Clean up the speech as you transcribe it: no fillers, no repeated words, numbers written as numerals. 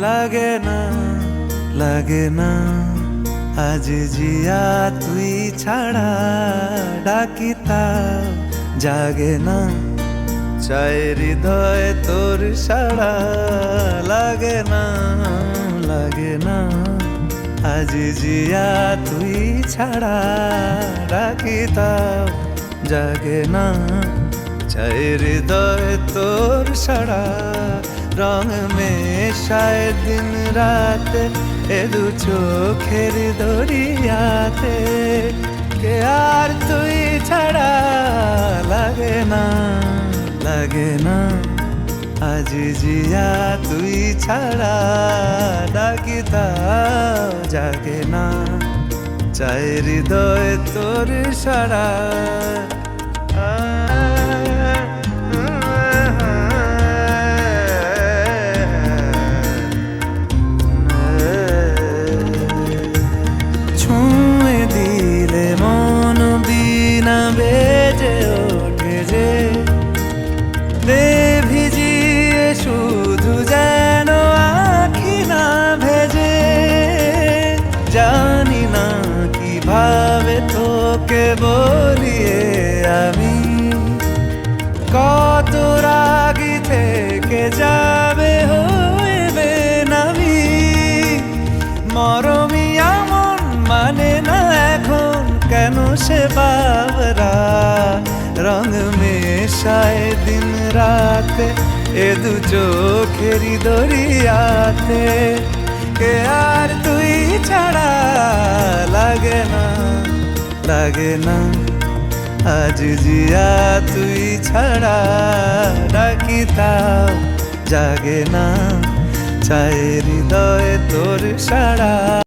লাগে না লাগে না আজ জিয়া তুই ছাড়া ডাকিতা জাগে না চায় হৃদয় তোর সাড়া লাগে না আজ জিয়া তুই ছাড়া ডাকিতা জাগে না চায় হৃদয় তোর সাড়া রং মেশায় দিন রাত এ দু চোখের দরিয়াতে কে আর তুই ছাড়া লাগে না আজ জিয়া তুই ছাড়া ডাকিতা জাগে না চায় হৃদয় তোর সাড়া ছুঁয়ে দিলে মন বিনা বেজে ওঠে যে দে ভিজিয়ে শুধু যেন আখি না ভেজে জানি না কিভাবে তোকে বলিয়ে আমি কত রাগি থেকে যাবে হইবে নামি মরমি আমন মানে না এখন কেন সে বাবরা রং মেশায় দিন রাতে এ দু চোখেরি দরিয়াতে কে আর তুই ছাড়া লাগে না আজ জিয়া তুই ছাড়া ডাকিতা জাগে না চায় হৃদয় তোর সাড়া।